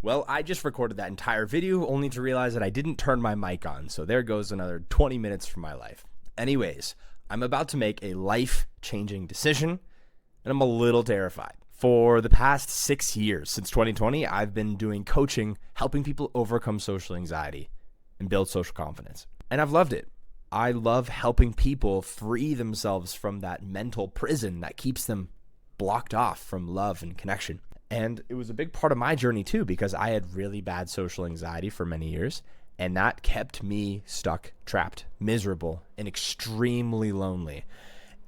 Well, I just recorded that entire video only to realize that I didn't turn my mic on, so there goes another 20 minutes from my life. Anyways, I'm about to make a life-changing decision, and I'm a little terrified. For the past 6 years, since 2020, I've been doing coaching, helping people overcome social anxiety and build social confidence. And I've loved it. I love helping people free themselves from that mental prison that keeps them blocked off from love and connection. And it was a big part of my journey too, because I had really bad social anxiety for many years, and that kept me stuck, trapped, miserable, and extremely lonely.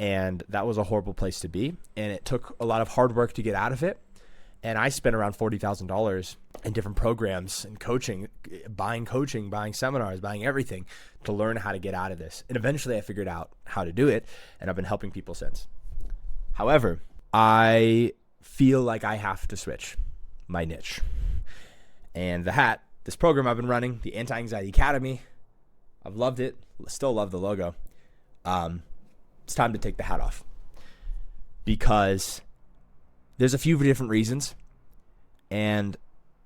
And that was a horrible place to be. And it took a lot of hard work to get out of it. And I spent around $40,000 in different programs and coaching, buying seminars, buying everything to learn how to get out of this. And eventually I figured out how to do it, and I've been helping people since. However, I feel like I have to switch my niche. And this program I've been running, the Anti-Anxiety Academy, I've loved it, still love the logo. It's time to take the hat off, because there's a few different reasons, and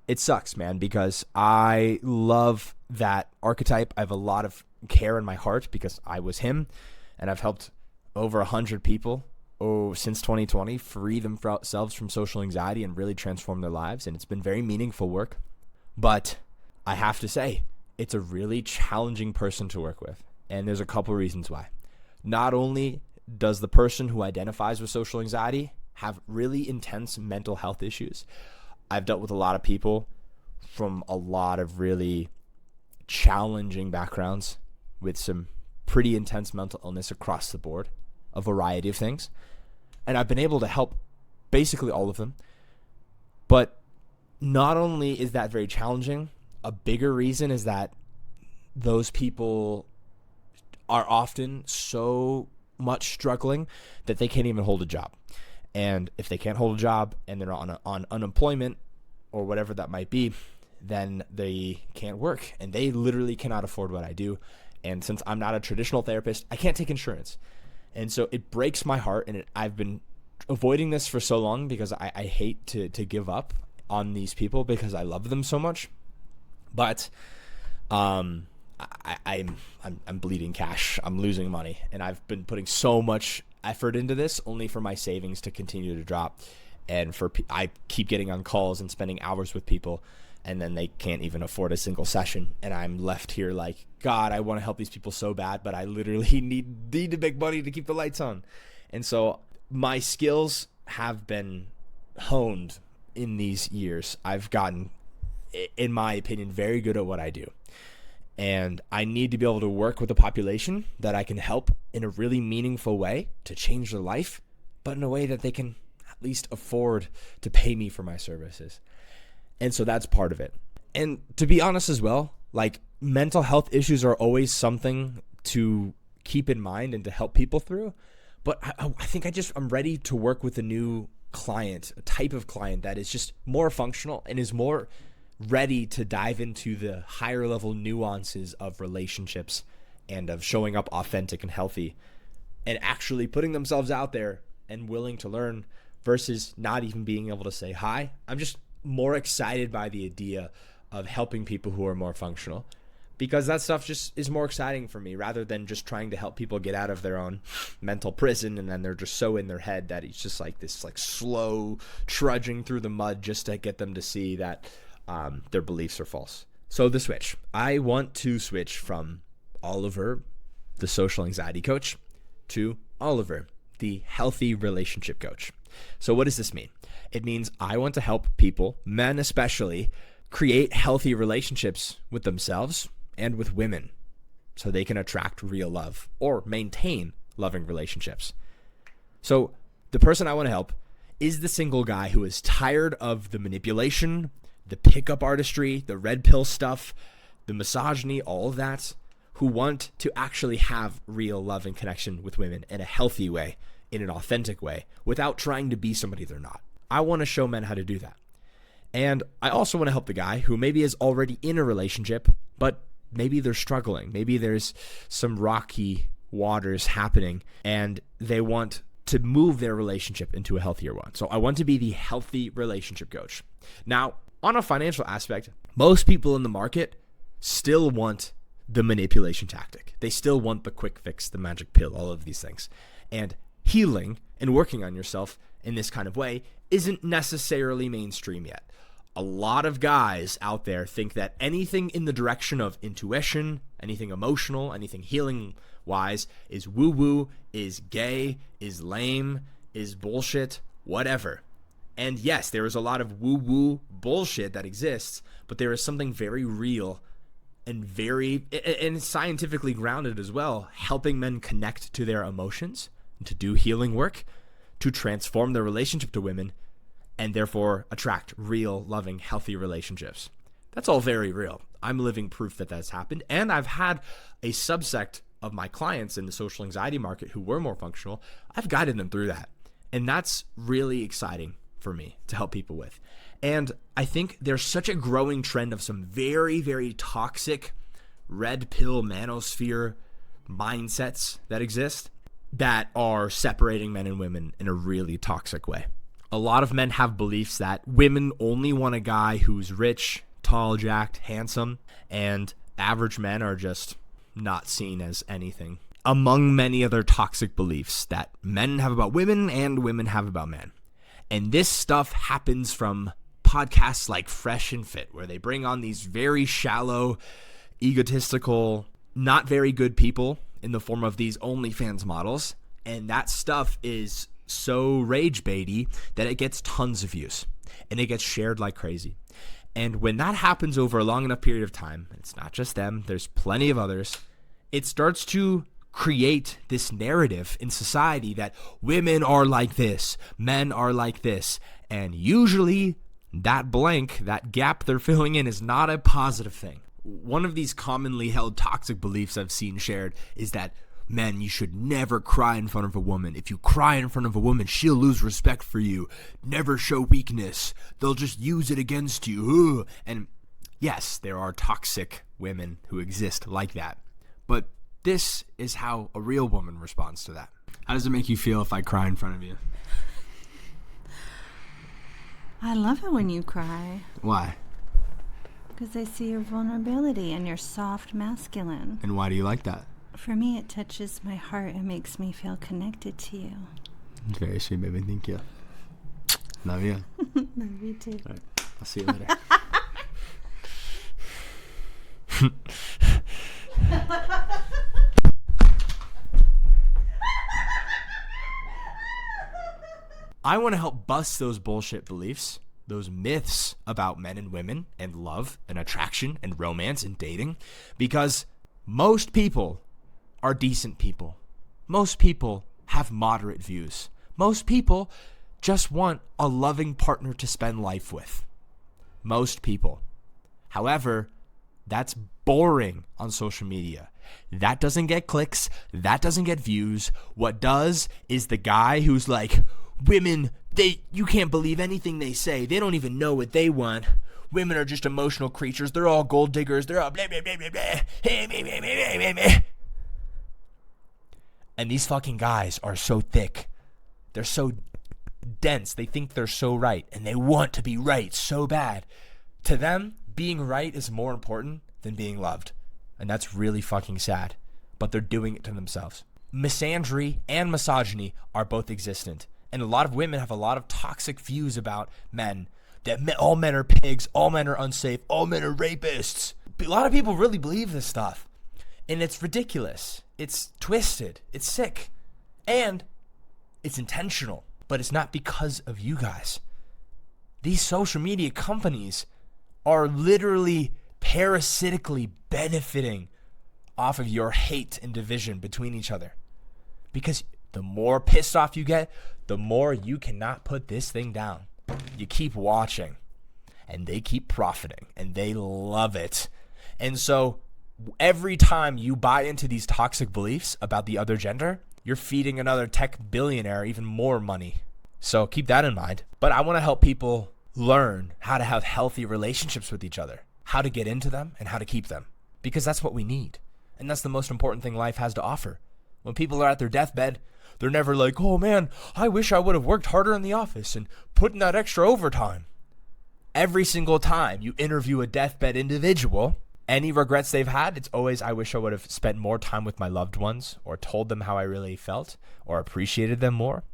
it sucks, man, because I love that archetype. I have a lot of care in my heart because I was him, and I've helped over 100 people since 2020 free themselves from social anxiety and really transform their lives, and it's been very meaningful work. But I have to say, it's a really challenging person to work with, and there's a couple reasons why. Not only does the person who identifies with social anxiety have really intense mental health issues. I've dealt with a lot of people from a lot of really challenging backgrounds with some pretty intense mental illness across the board, a variety of things. And I've been able to help basically all of them. But not only is that very challenging, a bigger reason is that those people are often so much struggling that they can't even hold a job. And if they can't hold a job and they're on unemployment or whatever that might be, then they can't work, and they literally cannot afford what I do. And since I'm not a traditional therapist, I can't take insurance. And so it breaks my heart, and I've been avoiding this for so long because I hate to give up on these people because I love them so much. But I'm bleeding cash. I'm losing money, and I've been putting so much effort into this only for my savings to continue to drop. And I keep getting on calls and spending hours with people, and then they can't even afford a single session. And I'm left here like, God, I want to help these people so bad, but I literally need to make money to keep the lights on. And so my skills have been honed in these years. I've gotten, in my opinion, very good at what I do. And I need to be able to work with a population that I can help in a really meaningful way to change their life, but in a way that they can at least afford to pay me for my services. And so that's part of it. And to be honest as well, like, mental health issues are always something to keep in mind and to help people through. But I think I'm ready to work with a new client, a type of client that is just more functional and is more ready to dive into the higher level nuances of relationships and of showing up authentic and healthy and actually putting themselves out there and willing to learn versus not even being able to say hi. I'm just more excited by the idea of helping people who are more functional, because that stuff just is more exciting for me rather than just trying to help people get out of their own mental prison, and then they're just so in their head that it's just like this like slow trudging through the mud just to get them to see that their beliefs are false. So the switch. I want to switch from Oliver, the social anxiety coach, to Oliver, the healthy relationship coach. So what does this mean? It means I want to help people, men especially, create healthy relationships with themselves and with women so they can attract real love or maintain loving relationships. So the person I want to help is the single guy who is tired of the manipulation, the pickup artistry, the red pill stuff, the misogyny, all of that, who want to actually have real love and connection with women in a healthy way, in an authentic way, without trying to be somebody they're not. I want to show men how to do that. And I also want to help the guy who maybe is already in a relationship, but maybe they're struggling. Maybe there's some rocky waters happening, and they want to move their relationship into a healthier one. So I want to be the healthy relationship coach. Now, on a financial aspect, most people in the market still want the manipulation tactic. They still want the quick fix, the magic pill, all of these things. And healing and working on yourself in this kind of way isn't necessarily mainstream yet. A lot of guys out there think that anything in the direction of intuition, anything emotional, anything healing wise is woo-woo, is gay, is lame, is bullshit, whatever. And yes, there is a lot of woo-woo bullshit that exists, but there is something very real and scientifically grounded as well, helping men connect to their emotions, to do healing work, to transform their relationship to women, and therefore attract real, loving, healthy relationships. That's all very real. I'm living proof that that's happened. And I've had a subsect of my clients in the social anxiety market who were more functional. I've guided them through that. And that's really exciting for me to help people with. And I think there's such a growing trend of some very, very toxic red pill manosphere mindsets that exist that are separating men and women in a really toxic way. A lot of men have beliefs that women only want a guy who's rich, tall, jacked, handsome, and average men are just not seen as anything. Among many other toxic beliefs that men have about women and women have about men. And this stuff happens from podcasts like Fresh and Fit, where they bring on these very shallow, egotistical, not very good people in the form of these OnlyFans models. And that stuff is so rage baity that it gets tons of views and it gets shared like crazy. And when that happens over a long enough period of time, it's not just them, there's plenty of others, it starts to create this narrative in society that women are like this, men are like this, and usually that blank, that gap they're filling in is not a positive thing. One of these commonly held toxic beliefs I've seen shared is that men, you should never cry in front of a woman. If you cry in front of a woman, she'll lose respect for you. Never show weakness. They'll just use it against you. Ugh. And yes, there are toxic women who exist like that. But this is how a real woman responds to that. How does it make you feel if I cry in front of you? I love it when you cry. Why? Because I see your vulnerability and your soft masculine. And why do you like that? For me, it touches my heart and makes me feel connected to you. It's very sweet, baby. Thank you. Love you. Love you too. All right. I'll see you later. I want to help bust those bullshit beliefs, those myths about men and women and love and attraction and romance and dating, because most people are decent people. Most people have moderate views. Most people just want a loving partner to spend life with. Most people. However, that's boring on social media. That doesn't get clicks. That doesn't get views. What does is the guy who's like, women, you can't believe anything they say. They don't even know what they want. Women are just emotional creatures. They're all gold diggers. They're all blah, blah, blah, blah, blah. Hey, blah, blah, blah, blah, blah. And these fucking guys are so thick. They're so dense. They think they're so right. And they want to be right so bad. To them, being right is more important than being loved. And that's really fucking sad. But they're doing it to themselves. Misandry and misogyny are both existent. And a lot of women have a lot of toxic views about men. That all men are pigs, all men are unsafe, all men are rapists. A lot of people really believe this stuff. And it's ridiculous. It's twisted. It's sick. And it's intentional. But it's not because of you guys. These social media companies are literally parasitically benefiting off of your hate and division between each other. Because the more pissed off you get, the more you cannot put this thing down. You keep watching. And they keep profiting. And they love it. And so every time you buy into these toxic beliefs about the other gender, you're feeding another tech billionaire even more money. So keep that in mind. But I want to help people learn how to have healthy relationships with each other, how to get into them and how to keep them, because that's what we need. And that's the most important thing life has to offer. When people are at their deathbed, they're never like, oh man, I wish I would have worked harder in the office and put in that extra overtime. Every single time you interview a deathbed individual, any regrets they've had, it's always, I wish I would have spent more time with my loved ones or told them how I really felt or appreciated them more.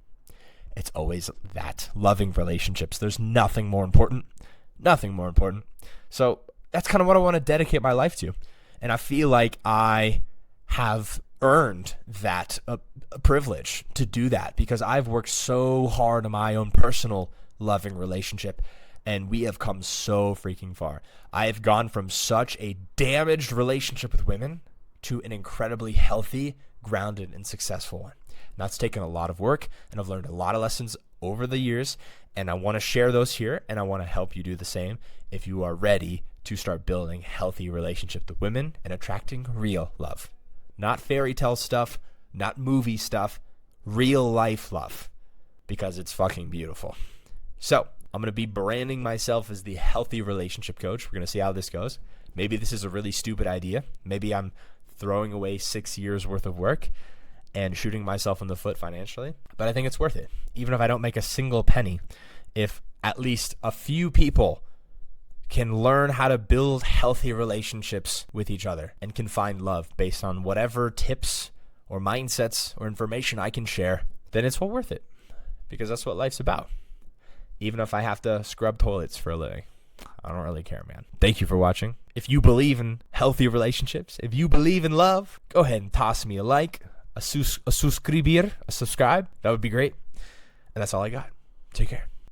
It's always that. Loving relationships. There's nothing more important. Nothing more important. So that's kind of what I want to dedicate my life to. And I feel like I have earned that privilege to do that because I've worked so hard on my own personal loving relationship, and we have come so freaking far. I have gone from such a damaged relationship with women to an incredibly healthy, grounded, and successful one. And that's taken a lot of work, and I've learned a lot of lessons over the years, and I want to share those here, and I want to help you do the same if you are ready to start building healthy relationships with women and attracting real love. Not fairy tale stuff, not movie stuff, real life love, because it's fucking beautiful. So I'm going to be branding myself as the healthy relationship coach. We're going to see how this goes. Maybe this is a really stupid idea. Maybe I'm throwing away 6 years worth of work and shooting myself in the foot financially, but I think it's worth it. Even if I don't make a single penny, if at least a few people can learn how to build healthy relationships with each other and can find love based on whatever tips or mindsets or information I can share, then it's well worth it, because that's what life's about. Even if I have to scrub toilets for a living, I don't really care, man. Thank you for watching. If you believe in healthy relationships, if you believe in love, go ahead and toss me a like, a subscribe. That would be great. And that's all I got. Take care.